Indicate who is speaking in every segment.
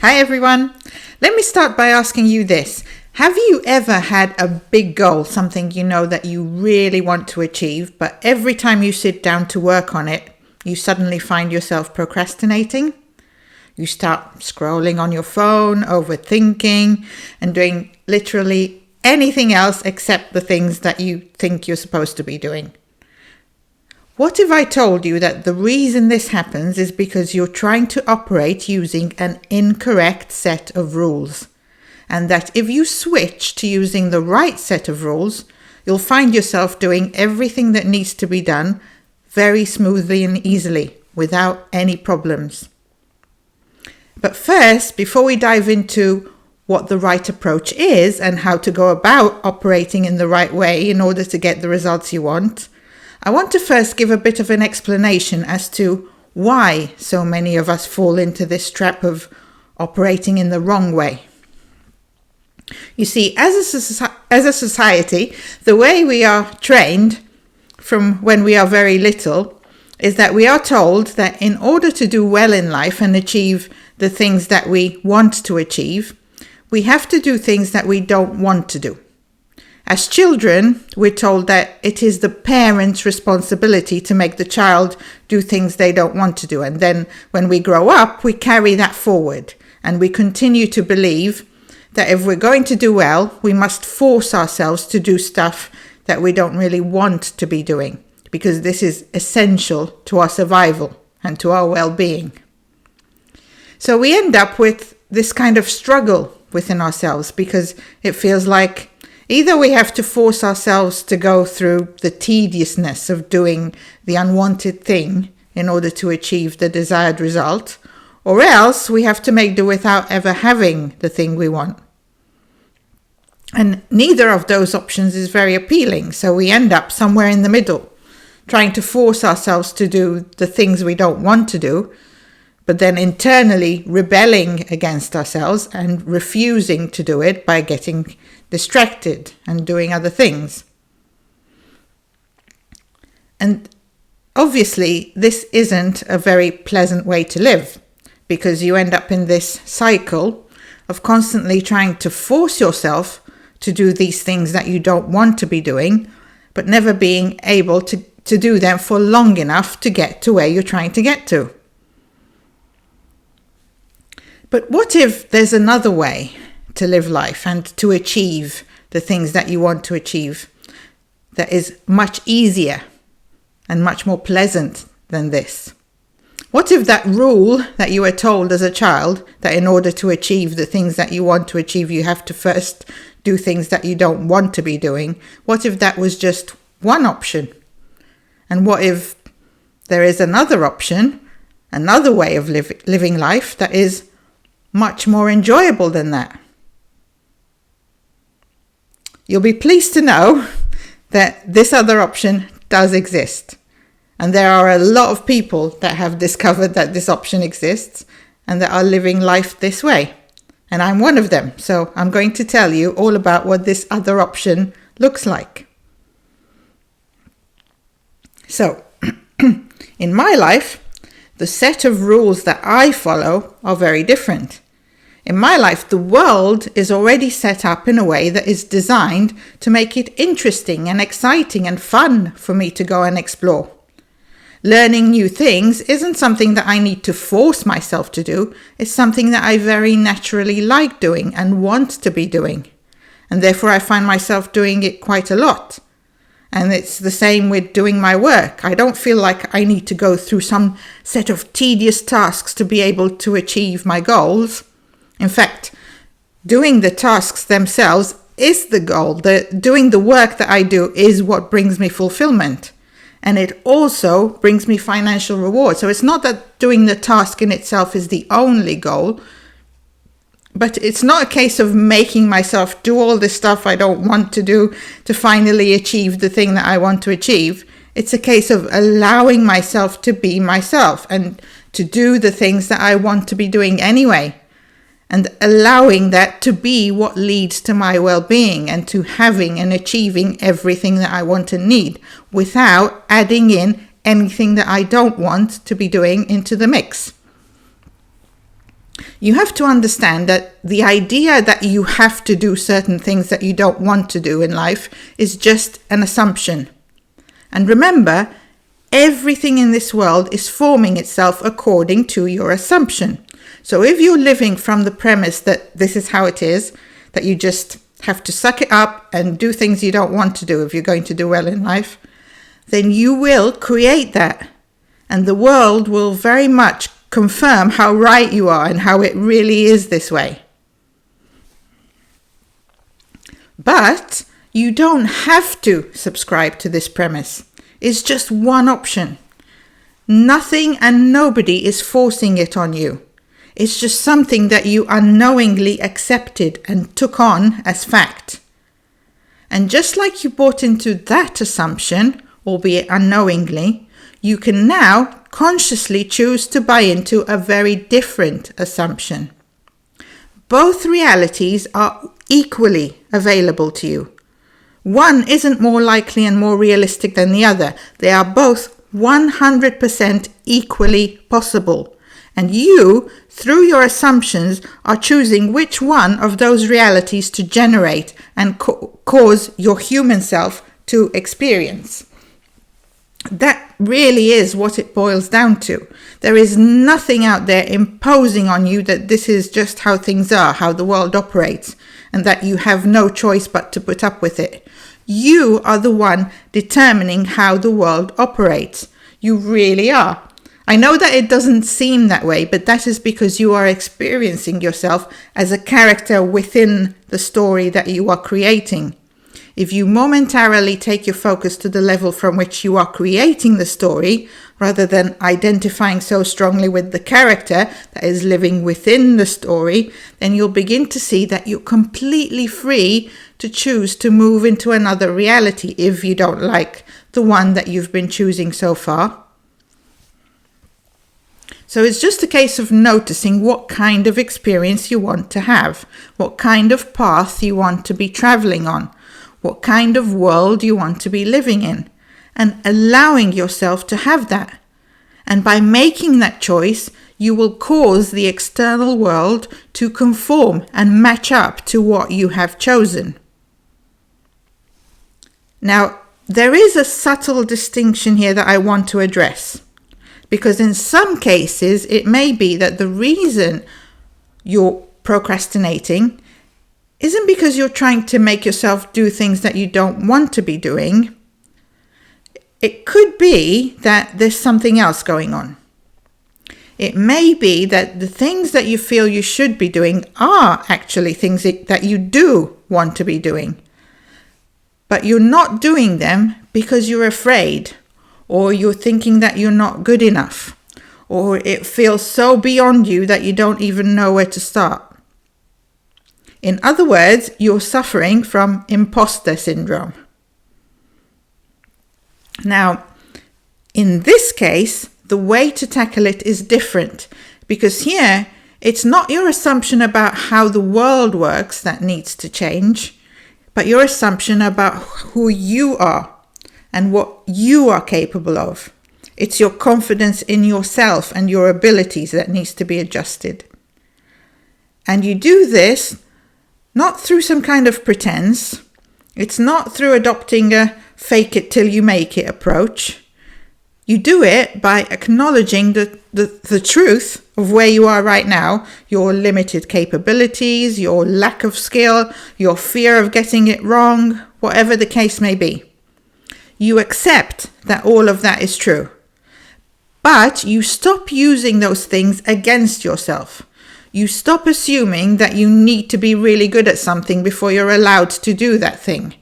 Speaker 1: Hi everyone. Let me start by asking you this. Have you ever had a big goal, something you know that you really want to achieve, but every time you sit down to work on it, you suddenly find yourself procrastinating? You start scrolling on your phone, overthinking, and doing literally anything else except the things that you think you're supposed to be doing. What if I told you that the reason this happens is because you're trying to operate using an incorrect set of rules, and that if you switch to using the right set of rules, you'll find yourself doing everything that needs to be done very smoothly and easily without any problems? But first, before we dive into what the right approach is and how to go about operating in the right way in order to get the results you want, I want to first give a bit of an explanation as to why so many of us fall into this trap of operating in the wrong way. You see, as a society, the way we are trained from when we are very little is that we are told that in order to do well in life and achieve the things that we want to achieve, we have to do things that we don't want to do. As children, we're told that it is the parent's responsibility to make the child do things they don't want to do. And then when we grow up, we carry that forward. And we continue to believe that if we're going to do well, we must force ourselves to do stuff that we don't really want to be doing, because this is essential to our survival and to our well-being. So we end up with this kind of struggle within ourselves, because it feels like either we have to force ourselves to go through the tediousness of doing the unwanted thing in order to achieve the desired result, or else we have to make do without ever having the thing we want. And neither of those options is very appealing, so we end up somewhere in the middle, trying to force ourselves to do the things we don't want to do, but then internally rebelling against ourselves and refusing to do it by getting distracted and doing other things. And obviously, this isn't a very pleasant way to live, because you end up in this cycle of constantly trying to force yourself to do these things that you don't want to be doing, but never being able to do them for long enough to get to where you're trying to get to. But what if there's another way to live life and to achieve the things that you want to achieve that is much easier and much more pleasant than this? What if that rule that you were told as a child, that in order to achieve the things that you want to achieve, you have to first do things that you don't want to be doing, what if that was just one option? And what if there is another option, another way of living life that is much more enjoyable than that? You'll be pleased to know that this other option does exist. And there are a lot of people that have discovered that this option exists and that are living life this way. And I'm one of them. So I'm going to tell you all about what this other option looks like. So, in my life, the set of rules that I follow are very different. In my life, the world is already set up in a way that is designed to make it interesting and exciting and fun for me to go and explore. Learning new things isn't something that I need to force myself to do. It's something that I very naturally like doing and want to be doing. And therefore I find myself doing it quite a lot. And it's the same with doing my work. I don't feel like I need to go through some set of tedious tasks to be able to achieve my goals. In fact, doing the tasks themselves is the goal. Doing the work that I do is what brings me fulfillment. And it also brings me financial reward. So it's not that doing the task in itself is the only goal, but it's not a case of making myself do all this stuff I don't want to do to finally achieve the thing that I want to achieve. It's a case of allowing myself to be myself and to do the things that I want to be doing anyway. And allowing that to be what leads to my well-being and to having and achieving everything that I want and need without adding in anything that I don't want to be doing into the mix. You have to understand that the idea that you have to do certain things that you don't want to do in life is just an assumption. And remember, everything in this world is forming itself according to your assumption. So if you're living from the premise that this is how it is, that you just have to suck it up and do things you don't want to do if you're going to do well in life, then you will create that. And the world will very much confirm how right you are and how it really is this way. But you don't have to subscribe to this premise. It's just one option. Nothing and nobody is forcing it on you. It's just something that you unknowingly accepted and took on as fact. And just like you bought into that assumption, albeit unknowingly, you can now consciously choose to buy into a very different assumption. Both realities are equally available to you. One isn't more likely and more realistic than the other. They are both 100% equally possible. And you, through your assumptions, are choosing which one of those realities to generate and cause your human self to experience. That really is what it boils down to. There is nothing out there imposing on you that this is just how things are, how the world operates, and that you have no choice but to put up with it. You are the one determining how the world operates. You really are. I know that it doesn't seem that way, but that is because you are experiencing yourself as a character within the story that you are creating. If you momentarily take your focus to the level from which you are creating the story, rather than identifying so strongly with the character that is living within the story, then you'll begin to see that you're completely free to choose to move into another reality if you don't like the one that you've been choosing so far. So it's just a case of noticing what kind of experience you want to have, what kind of path you want to be traveling on, what kind of world you want to be living in, and allowing yourself to have that. And by making that choice, you will cause the external world to conform and match up to what you have chosen. Now, there is a subtle distinction here that I want to address. Because in some cases, it may be that the reason you're procrastinating isn't because you're trying to make yourself do things that you don't want to be doing. It could be that there's something else going on. It may be that the things that you feel you should be doing are actually things that you do want to be doing. But you're not doing them because you're afraid, or you're thinking that you're not good enough, or it feels so beyond you that you don't even know where to start. In other words, you're suffering from imposter syndrome. Now, in this case, the way to tackle it is different, because here, it's not your assumption about how the world works that needs to change, but your assumption about who you are and what you are capable of. It's your confidence in yourself and your abilities that needs to be adjusted. And you do this not through some kind of pretense. It's not through adopting a fake it till you make it approach. You do it by acknowledging the truth of where you are right now, your limited capabilities, your lack of skill, your fear of getting it wrong, whatever the case may be. You accept that all of that is true, but you stop using those things against yourself. You stop assuming that you need to be really good at something before you're allowed to do that thing.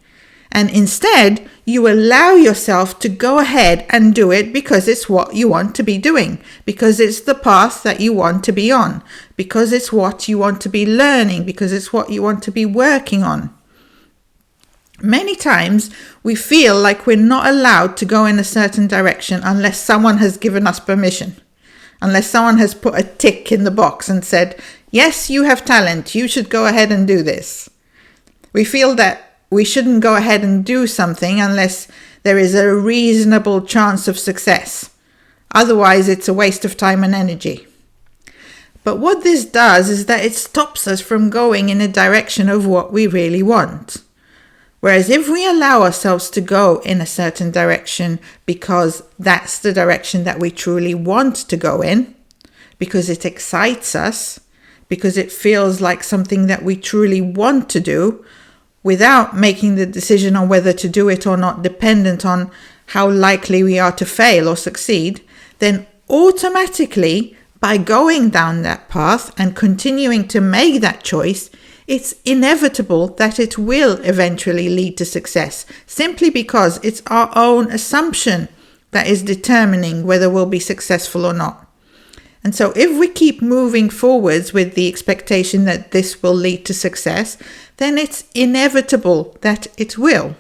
Speaker 1: And instead, you allow yourself to go ahead and do it because it's what you want to be doing, because it's the path that you want to be on, because it's what you want to be learning, because it's what you want to be working on. Many times we feel like we're not allowed to go in a certain direction unless someone has given us permission, unless someone has put a tick in the box and said, yes, you have talent, you should go ahead and do this. We feel that we shouldn't go ahead and do something unless there is a reasonable chance of success. Otherwise, it's a waste of time and energy. But what this does is that it stops us from going in a direction of what we really want. Whereas if we allow ourselves to go in a certain direction because that's the direction that we truly want to go in, because it excites us, because it feels like something that we truly want to do, without making the decision on whether to do it or not dependent on how likely we are to fail or succeed, then automatically, by going down that path and continuing to make that choice, it's inevitable that it will eventually lead to success, simply because it's our own assumption that is determining whether we'll be successful or not. And so if we keep moving forwards with the expectation that this will lead to success, then it's inevitable that it will.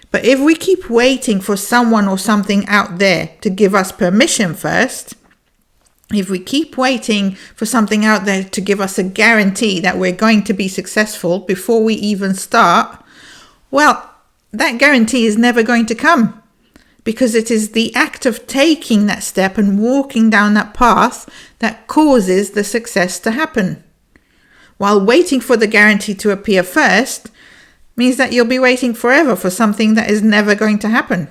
Speaker 1: But if we keep waiting for someone or something out there to give us permission first, if we keep waiting for something out there to give us a guarantee that we're going to be successful before we even start, well, that guarantee is never going to come, because it is the act of taking that step and walking down that path that causes the success to happen. While waiting for the guarantee to appear first means that you'll be waiting forever for something that is never going to happen.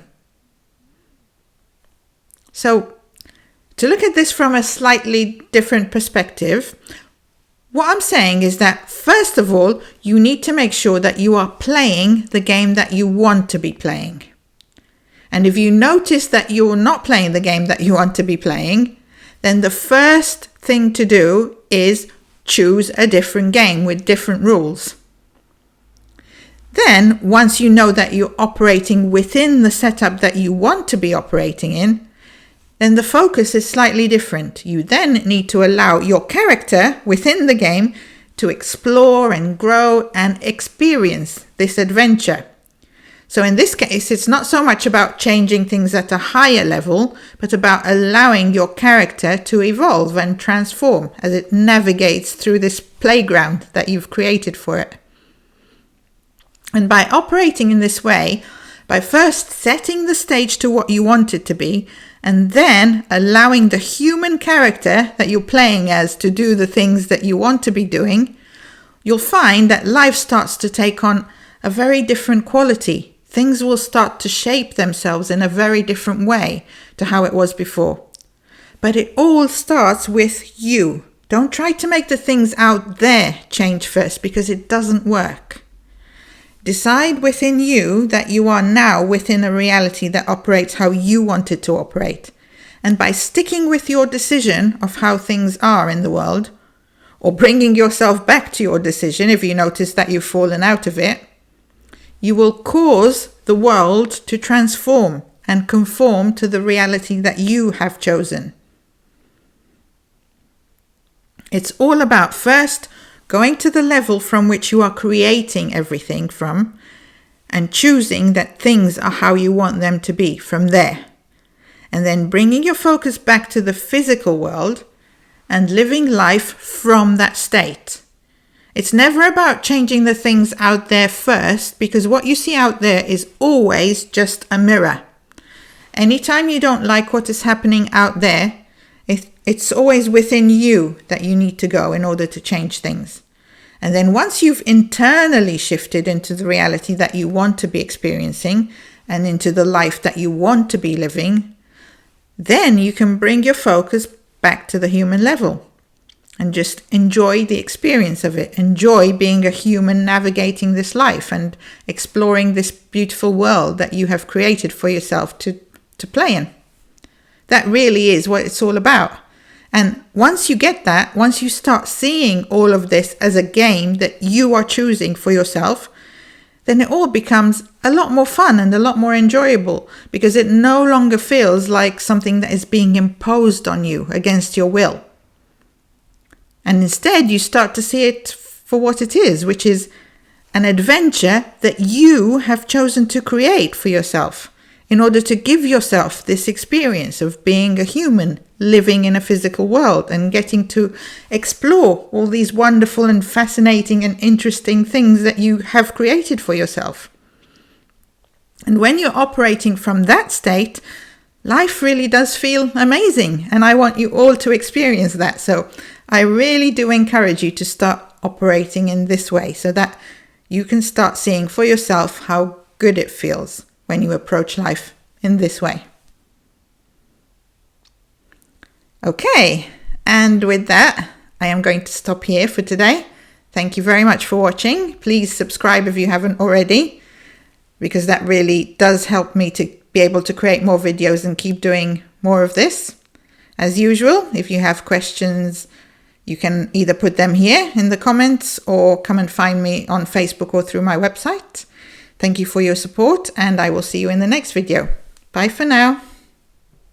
Speaker 1: So, to look at this from a slightly different perspective, what I'm saying is that, first of all, you need to make sure that you are playing the game that you want to be playing. And if you notice that you're not playing the game that you want to be playing, then the first thing to do is choose a different game with different rules. Then, once you know that you're operating within the setup that you want to be operating in, then the focus is slightly different. You then need to allow your character within the game to explore and grow and experience this adventure. So in this case, it's not so much about changing things at a higher level, but about allowing your character to evolve and transform as it navigates through this playground that you've created for it. And by operating in this way, by first setting the stage to what you want it to be, and then allowing the human character that you're playing as to do the things that you want to be doing, you'll find that life starts to take on a very different quality. Things will start to shape themselves in a very different way to how it was before. But it all starts with you. Don't try to make the things out there change first, because it doesn't work. Decide within you that you are now within a reality that operates how you want it to operate. And by sticking with your decision of how things are in the world, or bringing yourself back to your decision if you notice that you've fallen out of it, you will cause the world to transform and conform to the reality that you have chosen. It's all about first going to the level from which you are creating everything from, and choosing that things are how you want them to be from there. And then bringing your focus back to the physical world and living life from that state. It's never about changing the things out there first, because what you see out there is always just a mirror. Anytime you don't like what is happening out there, it's always within you that you need to go in order to change things. And then once you've internally shifted into the reality that you want to be experiencing and into the life that you want to be living, then you can bring your focus back to the human level and just enjoy the experience of it. Enjoy being a human navigating this life and exploring this beautiful world that you have created for yourself to play in. That really is what it's all about. And once you get that, once you start seeing all of this as a game that you are choosing for yourself, then it all becomes a lot more fun and a lot more enjoyable, because it no longer feels like something that is being imposed on you against your will. And instead, you start to see it for what it is, which is an adventure that you have chosen to create for yourself in order to give yourself this experience of being a human living in a physical world and getting to explore all these wonderful and fascinating and interesting things that you have created for yourself. And when you're operating from that state, life really does feel amazing, and I want you all to experience that. So I really do encourage you to start operating in this way so that you can start seeing for yourself how good it feels when you approach life in this way. Okay, and with that, I am going to stop here for today. Thank you very much for watching. Please subscribe if you haven't already, because that really does help me to be able to create more videos and keep doing more of this. As usual, if you have questions, you can either put them here in the comments or come and find me on Facebook or through my website. Thank you for your support, and I will see you in the next video. Bye for now.